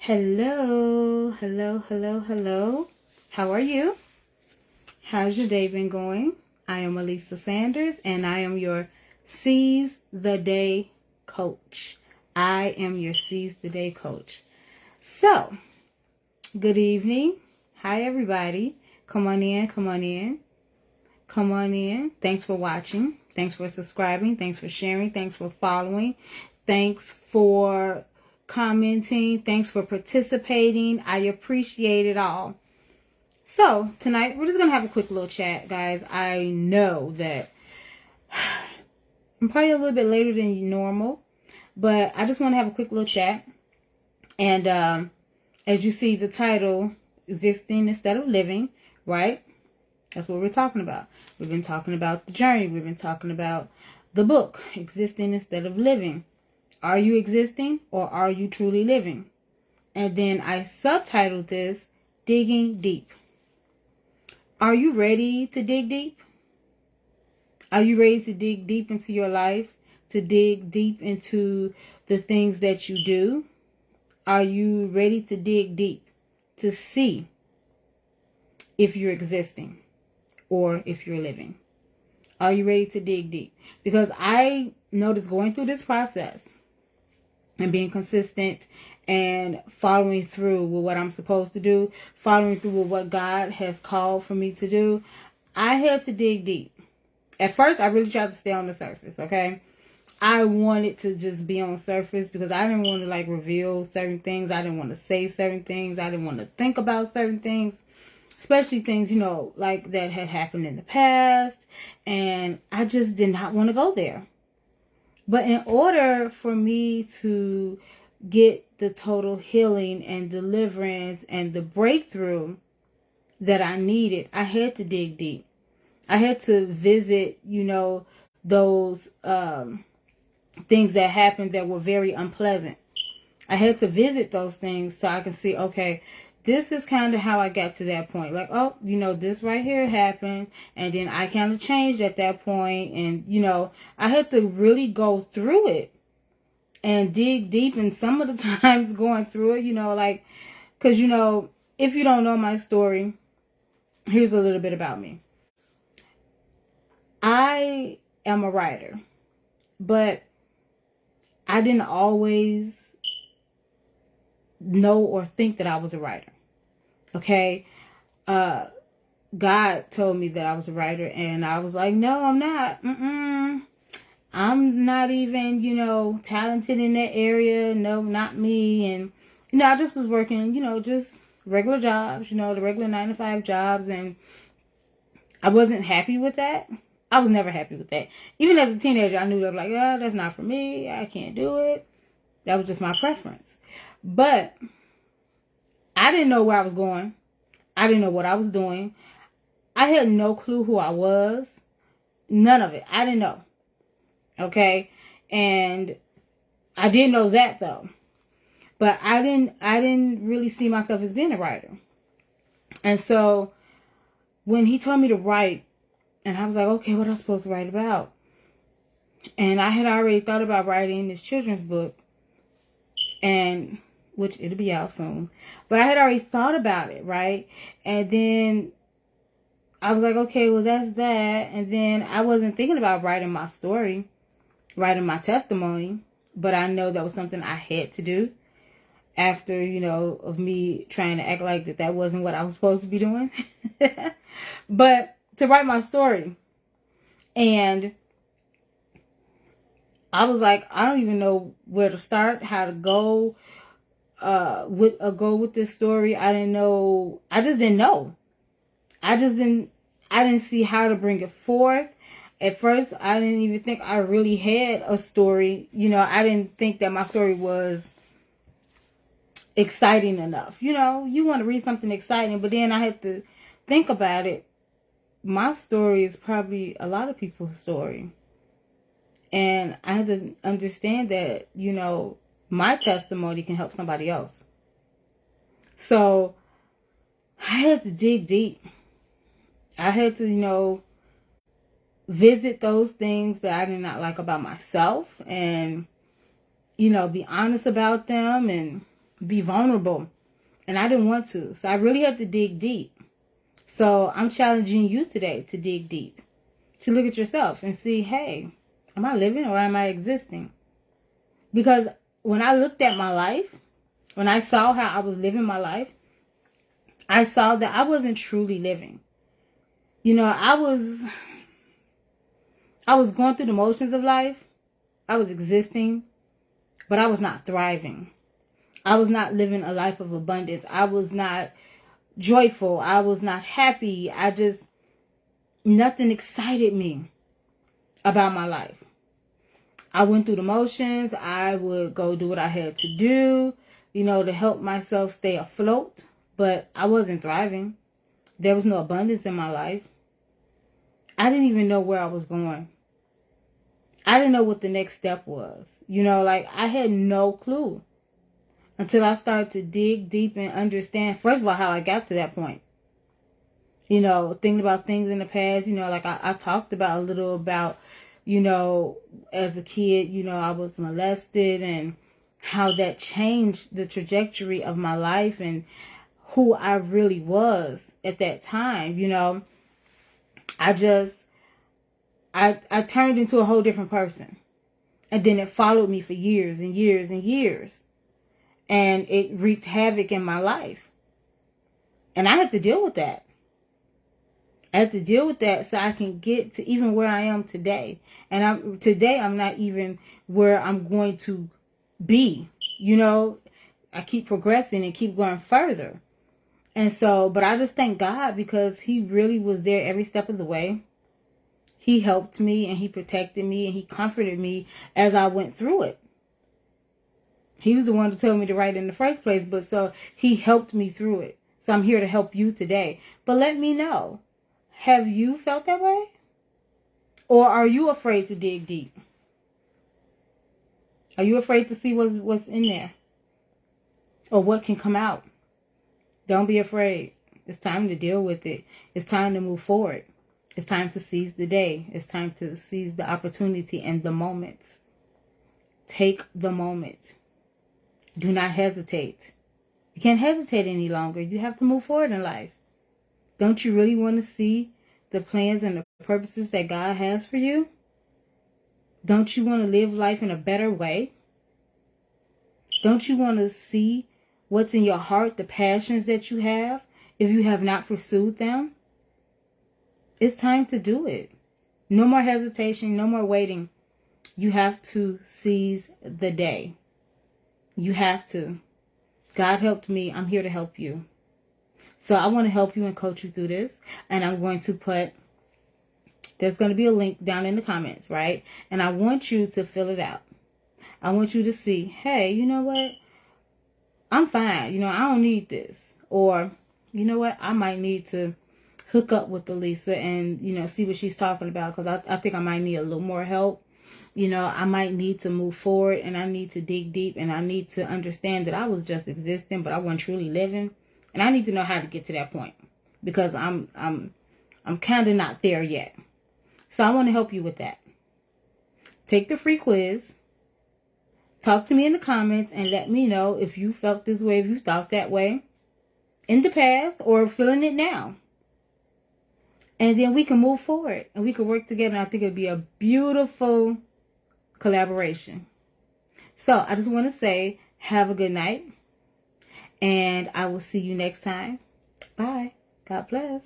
Hello, hello, hello, hello. How are you? How's your day been going? I am Elisa Sanders, and I am your Seize the Day coach. I am your Seize the Day coach. So, good evening. Hi, everybody. Come on in, come on in. Come on in. Thanks for watching. Thanks for subscribing. Thanks for sharing. Thanks for following. Thanks for commenting. Thanks for participating. I appreciate it all. So, tonight we're just going to have a quick little chat, guys. I know that I'm probably a little bit later than normal, but I just want to have a quick little chat. And as you see the title, Existing Instead of Living, right? That's what we're talking about. We've been talking about the journey. We've been talking about the book, Existing Instead of Living. Are you existing or are you truly living? And then I subtitled this, Digging Deep. Are you ready to dig deep? Are you ready to dig deep into your life? To dig deep into the things that you do? Are you ready to dig deep? To see if you're existing or if you're living? Are you ready to dig deep? Because I noticed going through this process and being consistent and following through with what I'm supposed to do, following through with what God has called for me to do, I had to dig deep. At first, I really tried to stay on the surface, okay? I wanted to just be on the surface because I didn't want to reveal certain things. I didn't want to say certain things. I didn't want to think about certain things, especially things, that had happened in the past. And I just did not want to go there. But in order for me to get the total healing and deliverance and the breakthrough that I needed, I had to dig deep. I had to visit, those things that happened that were very unpleasant. I had to visit those things so I can see, okay, this is kind of how I got to that point. This right here happened, and then I kind of changed at that point, and, I had to really go through it and dig deep. And some of the times going through it, because, if you don't know my story, here's a little bit about me. I am a writer, but I didn't always know or think that I was a writer. Okay? God told me that I was a writer, and I was like, no, I'm not. I'm not even, talented in that area. No, not me. And, I just was working, just regular jobs, the regular 9-to-5 jobs, and I wasn't happy with that. I was never happy with that. Even as a teenager, I knew that that's not for me. I can't do it. That was just my preference. But I didn't know where I was going. I didn't know what I was doing. I had no clue who I was. None of it. I didn't know. Okay? And I did know that though. But I didn't really see myself as being a writer. And so when he told me to write, and I was like, okay, what am I supposed to write about? And I had already thought about writing this children's book, and which it'll be out soon. But I had already thought about it, right? And then I was like, okay, well, that's that. And then I wasn't thinking about writing my story, writing my testimony. But I know that was something I had to do after, of me trying to act like that wasn't what I was supposed to be doing. But to write my story. And I was like, I don't even know where to start, how to go with this story. I didn't know. I just didn't know. I didn't see how to bring it forth. At first, I didn't even think I really had a story. I didn't think that my story was exciting enough. You want to read something exciting, but then I had to think about it. My story is probably a lot of people's story. And I had to understand that, my testimony can help somebody else. So I had to dig deep. I had to, visit those things that I did not like about myself and, be honest about them and be vulnerable. And I didn't want to. So I really had to dig deep. So I'm challenging you today to dig deep. To look at yourself and see, hey, am I living or am I existing? Because when I looked at my life, when I saw how I was living my life, I saw that I wasn't truly living. You know, I was going through the motions of life. I was existing, but I was not thriving. I was not living a life of abundance. I was not joyful. I was not happy. Nothing excited me about my life. I went through the motions. I would go do what I had to do, to help myself stay afloat. But I wasn't thriving. There was no abundance in my life. I didn't even know where I was going. I didn't know what the next step was. I had no clue until I started to dig deep and understand, first of all, how I got to that point. Thinking about things in the past, I talked about a little about, as a kid, I was molested and how that changed the trajectory of my life and who I really was at that time. I turned into a whole different person. And then it followed me for years and years and years. And it wreaked havoc in my life. And I had to deal with that. I had to deal with that so I can get to even where I am today. And today I'm not even where I'm going to be. I keep progressing and keep going further. And so, but I just thank God because He really was there every step of the way. He helped me and He protected me and He comforted me as I went through it. He was the one to tell me to write in the first place, but so He helped me through it. So I'm here to help you today. But let me know, have you felt that way? Or are you afraid to dig deep? Are you afraid to see what's in there? Or what can come out? Don't be afraid. It's time to deal with it. It's time to move forward. It's time to seize the day. It's time to seize the opportunity and the moments. Take the moment. Do not hesitate. You can't hesitate any longer. You have to move forward in life. Don't you really want to see the plans and the purposes that God has for you? Don't you want to live life in a better way? Don't you want to see what's in your heart, the passions that you have, if you have not pursued them? It's time to do it. No more hesitation, no more waiting. You have to seize the day. You have to. God helped me. I'm here to help you. So I want to help you and coach you through this. And I'm going to there's going to be a link down in the comments, right? And I want you to fill it out. I want you to see, hey, you know what? I'm fine. I don't need this. Or, you know what? I might need to hook up with Elisa and, see what she's talking about. Because I think I might need a little more help. I might need to move forward and I need to dig deep and I need to understand that I was just existing, but I wasn't truly living. And I need to know how to get to that point because I'm kind of not there yet. So I want to help you with that. Take the free quiz. Talk to me in the comments and let me know if you felt this way, if you thought that way in the past or feeling it now. And then we can move forward and we can work together. And I think it'd be a beautiful collaboration. So I just want to say, have a good night. And I will see you next time. Bye. God bless.